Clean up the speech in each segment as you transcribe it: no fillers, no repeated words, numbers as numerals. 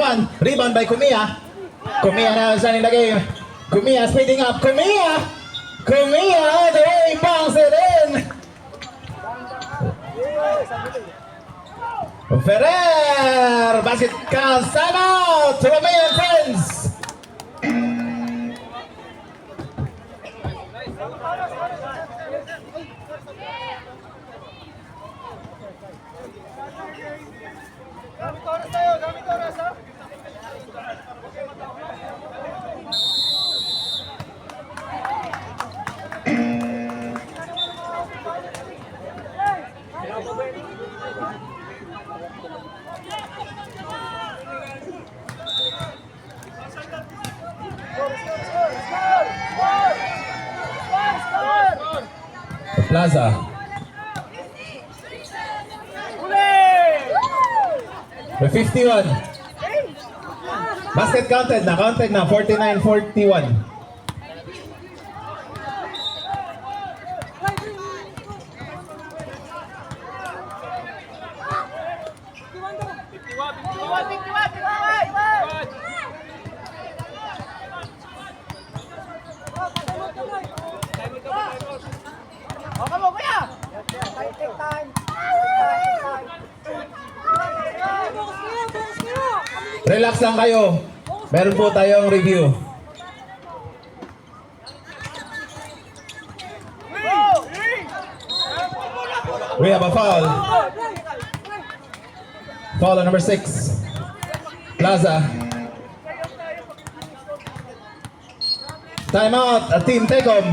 one. Rebound by Kumiya. Kumiya now starting the game. Kumiya speeding up. Kumiya all the way, bounce it in. Ferrer, basket counts, time out, Romeo and friends. Plaza. The 51. Basket counted na, 49-41. Relax lang kayo. Meron po tayong review. We have a foul. Foul on number 6. Plaza. Timeout. Team Tecom.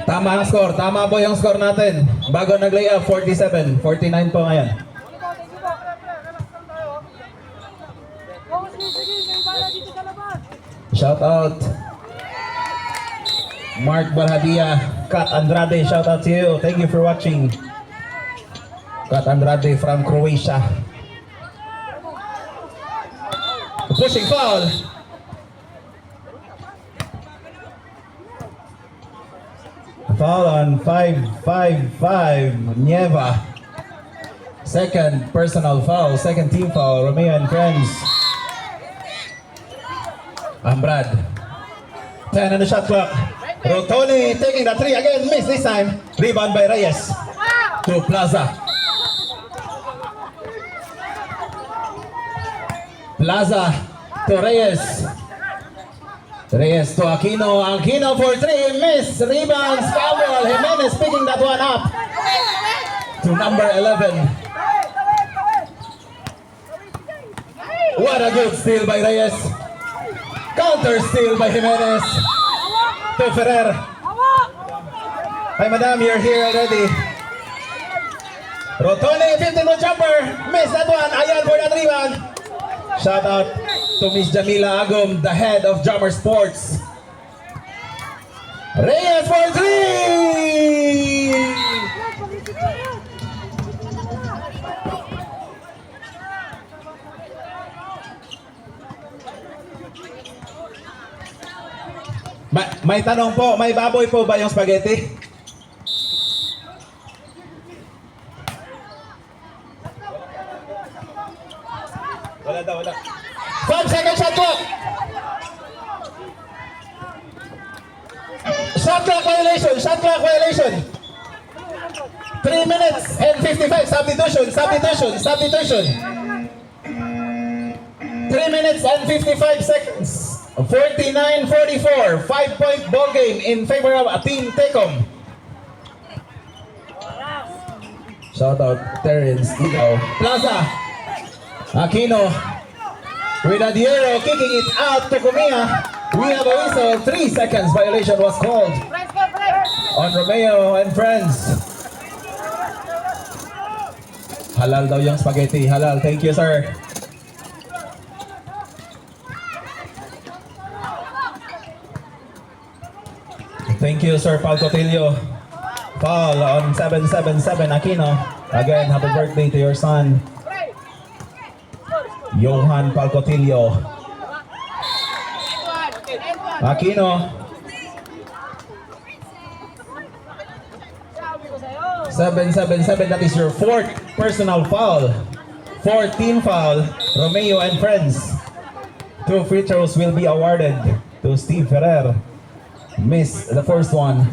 Tama ang score. Tama po yung score natin. Bago nag-layup, 47. 49 po ngayon. Shout out Mark Barhadia, Kat Andrade, shout out to you. Thank you for watching. Kat Andrade from Croatia. Pushing foul. Foul on 5-5-5, Nieva. Second personal foul, second team foul, Romeo and friends. Ambrad. 10 on the shot clock. Rotoni taking the three again, miss this time. Rebound by Reyes. To Plaza. Plaza to Reyes. Reyes to Aquino. Aquino for three. Miss. Rebounds. Gabriel Jimenez picking that one up. To number 11. What a good steal by Reyes. Counter steal by Jimenez. To Ferrer. Hi madam, you're here already. Rotoni, 15-foot jumper. Miss that one. Ayan for that rebound. Shout out to Miss Jamila Agum, the head of Drummer Sports. Reyes for three! May tanong po, may baboy po ba yung spaghetti? Wala daw, wala. 5 seconds shot clock! Shot clock violation, shot clock violation. 3 minutes and 55, substitution. 3 minutes and 55 seconds. 49-44, 5-point ball game in favor of Team Tecom. Shout out Terrence Ikaw. Plaza. Aquino. With Adiero kicking it out to Kumiya. We have a whistle. 3 seconds violation was called on Romeo and friends. Halal daw yung spaghetti. Halal. Thank you, sir. Thank you, Sir Paul Cotillo. Foul on 777 Aquino. Again, happy birthday to your son, Johan Palcotillo. Aquino. 777, that is your fourth personal foul. Fourth team foul, Romeo and friends. 2 free throws will be awarded to Steve Ferrer. Missed the first one.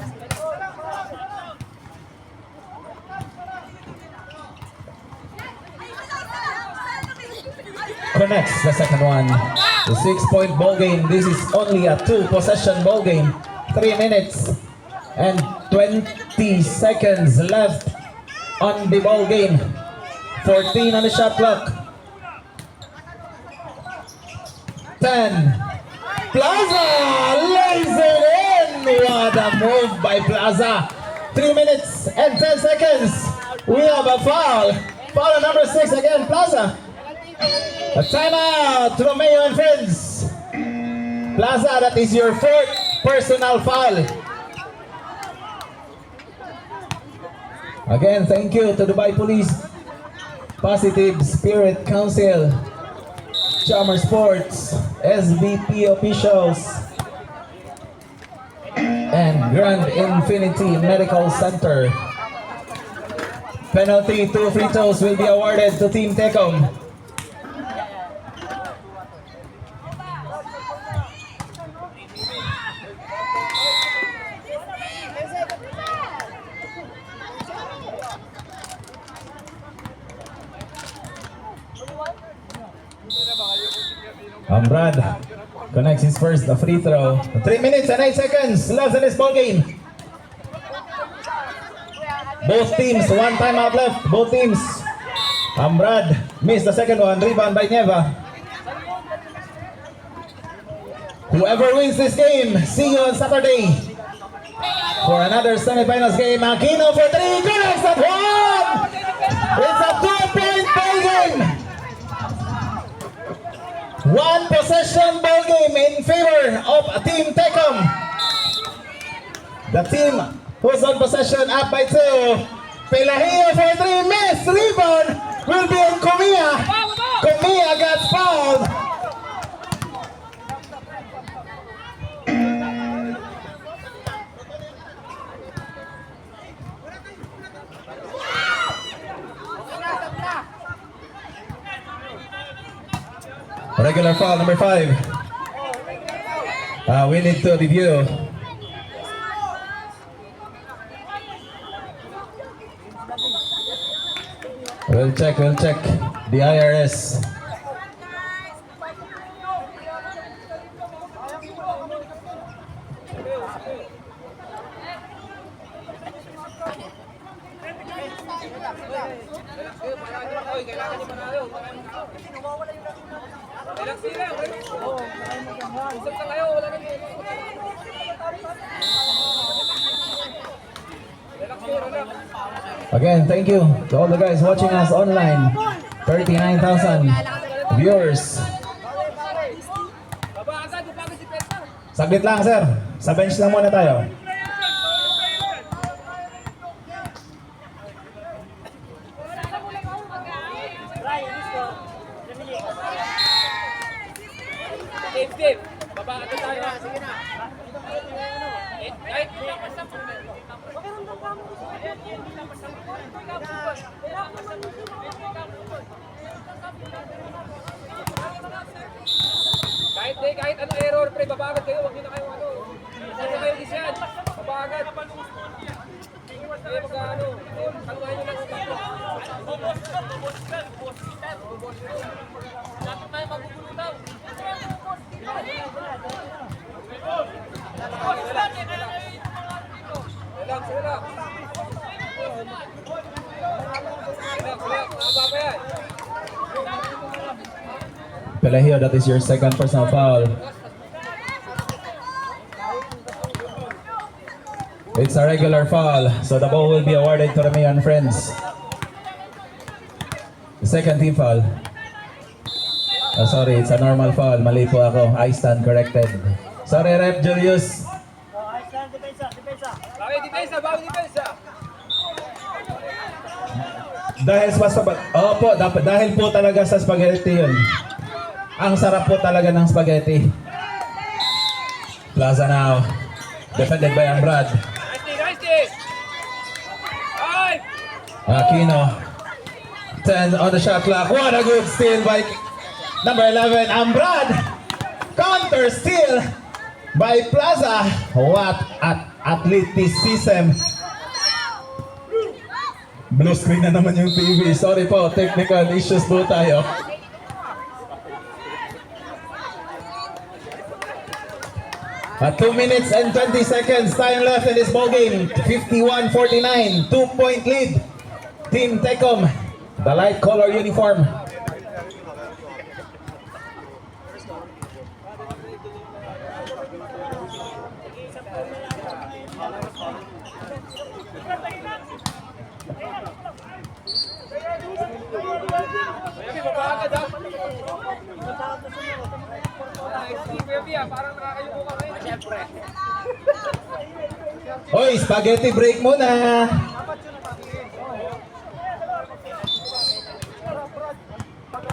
Connects the second one. The 6-point ball game. This is only a 2-possession ball game. 3 minutes and 20 seconds left on the ball game. 14 on the shot clock. 10. Plaza lays it in. What a move by Plaza. 3 minutes and 10 seconds. We have a foul. Foul number 6 again, Plaza. A timeout, Romeo and friends. Plaza, that is your fourth personal foul. Again, thank you to Dubai Police, Positive Spirit Council, Charmer Sports, SBP officials, and Grand Infinity Medical Center. Penalty, 2 free throws will be awarded to Team Tecom. Brad connects his first free throw. 3 minutes and 8 seconds left in this ball game. Both teams, 1 timeout left. Both teams. Brad missed the second one. Rebound by Nieva. Whoever wins this game, see you on Saturday for another semifinals game. Aquino for 3. Connects at 1. It's a 2-point ball game. 1 possession ball game in favor of Team Tecom. The team who's on possession up by 2. Pelahio for 3. Miss. Rebound will be on Comia. Comia gets fouled. Regular foul number 5. We need to review. We'll check the IRS. Again, thank you to all the guys watching us online. 39,000 viewers. Saglit lang, sir. Sa bench lang muna tayo. Dave, baba ka tayo. Sige na. Kahit ano error, pre, babagat kayo, wag niyo na kayo ano. Ano kayo gisyan? Babagat. Kaya mag-ano, kaluhain niyo lang ang bago. Dapat tayo magugulo daw. Pelahio, that is your second personal foul. It's a regular foul, so the ball will be awarded to Romeo and friends. The second team foul. Oh, sorry, it's a normal foul. Mali po ako. I stand corrected. Sorry, Rep Julius. I stand defense. defense, bawal defense ah. Dahil opo, dapat dahil po talaga sa spaghetti yun. Ang sarap po talaga ng spaghetti. Plaza now. Defended by Ambrad. Nice day. Ay! Aquino. 10 on the shot clock. What a good steal by number 11, Ambrad. Counter steal by Plaza. What athleticism. Blue screen na naman yung TV. Sorry po, technical issues po tayo. At 2 minutes and 20 seconds time left in this ball game. 51-49, 2-point lead. Team Tecom, the light color uniform. Baby, babagad ah. Baby ah, parang nakakayuko ka ngayon. Siyempre. Hoy, spaghetti break muna.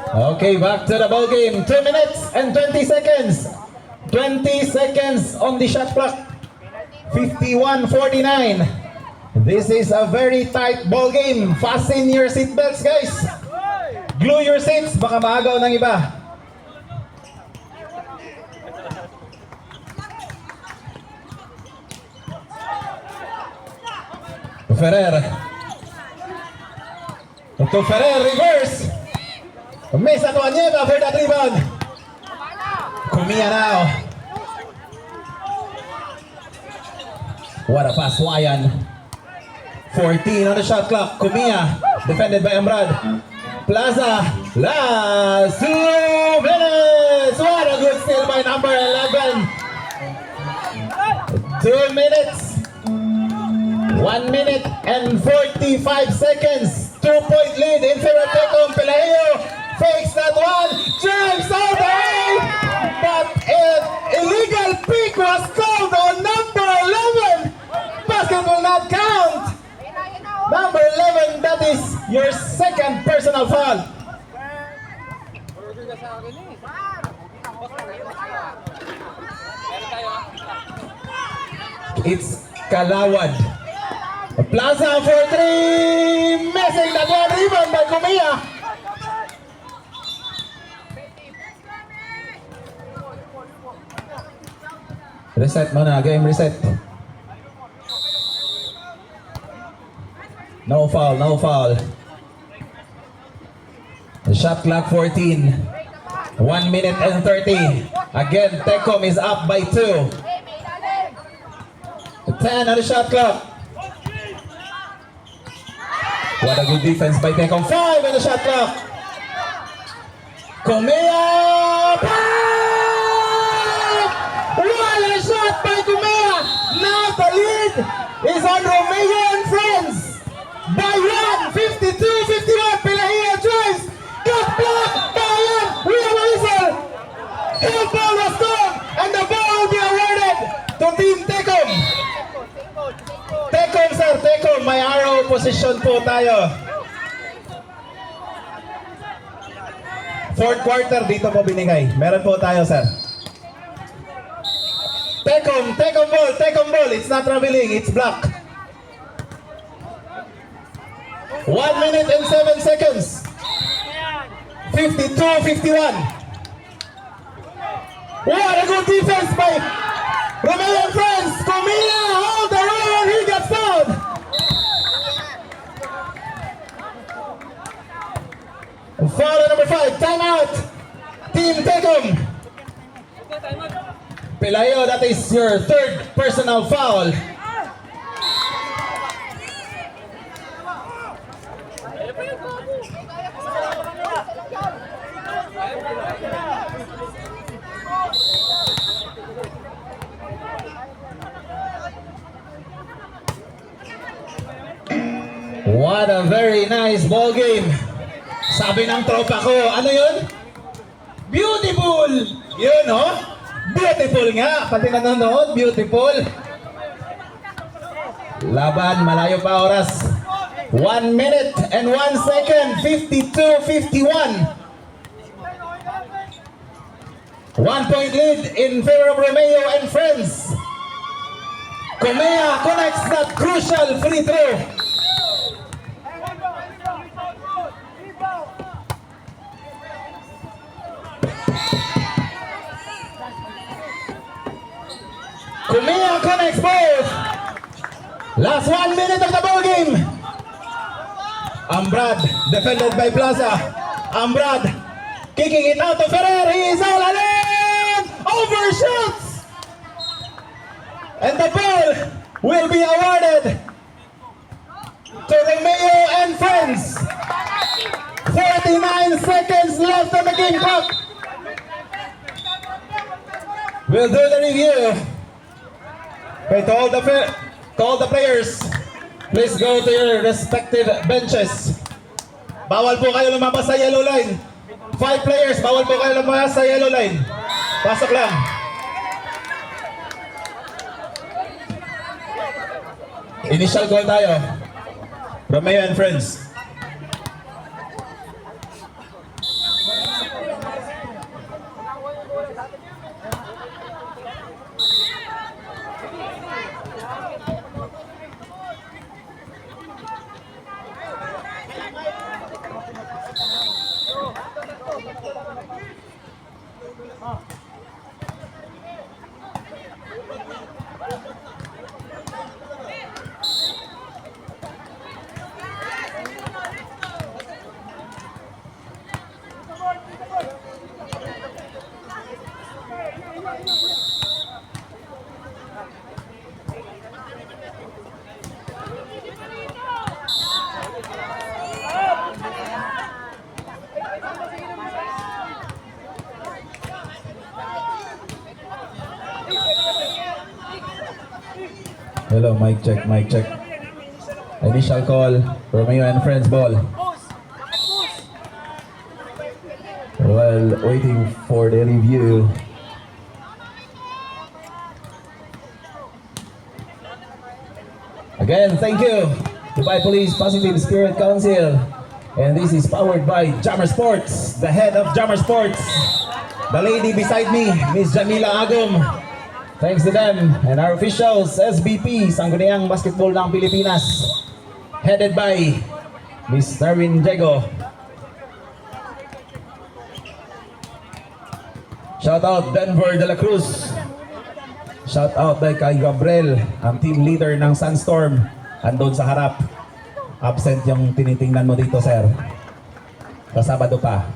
Okay, back to the ball game. 2 minutes and 20 seconds. 20 seconds on the shot clock. 51-49. This is a very tight ball game. Fasten your seatbelts, guys. Glue your seats. Baka maagaw ng iba. Ferrer. To Ferrer, reverse. Mesa to Anieva for that rebound. Kumia now. What a pass, Wayan. 14 on the shot clock. Kumia, defended by Amrad. Plaza, last 2 minutes. What a good steal by number 11. 2 minutes. 1 minute and 45 seconds. 2-point lead in favor of Tecom. Pelayo fakes that one. Drives all the way. But an illegal pick was called on number 11. Basket will not count. Number 11, that is your second personal foul. Order ka sa akin eh. Meron tayo ah. It's Kalawad. Plaza for 3. Missing that one. Rebound by Kumia. Reset muna. Game reset. No foul, no foul. The shot clock 14. 1 minute and 30. Again, Tecom is up by 2. 10 on the shot clock. What a good defense by Tecom. 5 on the shot clock. Kumia! What a shot by Kumia! Now the lead is on Romeo and friends. By 1, 52-51. Pelahia drives. Got blocked by 1. We have a whistle. Hill ball was gone. And the ball will be awarded to Team Tecom. Tecom, sir. Tecom. May arrow position po tayo. Fourth quarter, dito po binigay. Meron po tayo, sir. Tecom ball. It's not traveling, it's block. 1 minute and 7 seconds. 52-51. What a good defense by Romeo and friends. Kumia all the way and he gets fouled. Foul number 5, timeout. Team Tecom. Okay, time out. Pelayo, that is your third personal foul. What a very nice ball game. Sabi ng tropa ko, ano yun? Beautiful! Yun, oh? Beautiful nga. Pati nanonood, beautiful. Laban, malayo pa oras. 1 minute and 1 second, 52-51. 1 point lead in favor of Romeo and friends. Comea connects that crucial free throw. Comea connects both. Last 1 minute of the ball game. Ambrad defended by Plaza. Ambrad kicking it out to Ferrer. He is all alone. Overshoots. And the ball will be awarded to Romeo and friends. 49 seconds left on the game clock. We'll do the review. Okay, to all the players, please go to your respective benches. Bawal po kayo lumabas sa yellow line. 5 players, bawal po kayo lumabas sa yellow line. Pasok lang. Initial goal tayo. Romeo and friends. Hello, mic check, mic check. Initial call, Romeo and friends ball. While waiting for the review. Again, thank you. Dubai Police Positive Spirit Council. And this is powered by Jammer Sports, the head of Jammer Sports. The lady beside me, Miss Jamila Agum. Thanks to them and our officials, SBP, Sangguniang Basketball ng Pilipinas, headed by Miss Darwin Diego. Shout out Denver De La Cruz. Shout out kay Gabriel, ang team leader ng Sunstorm. Andun sa harap. Absent yung tinitingnan mo dito, sir. Sa Sabado pa.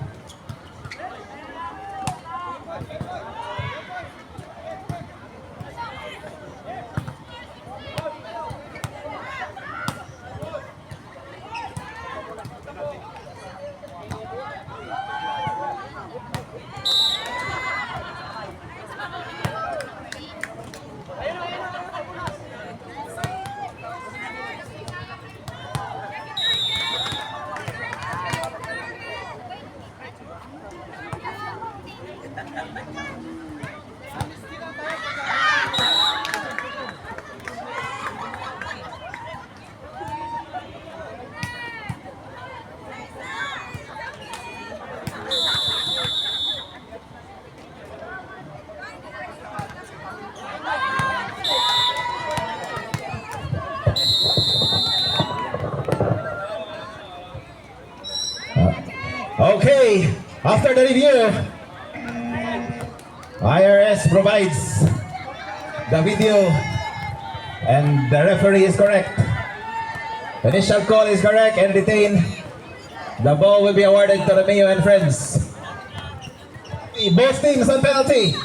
Okay, after the review, IRS provides the video and the referee is correct. Initial call is correct and retained. The ball will be awarded to Romeo and friends. Both teams on penalty.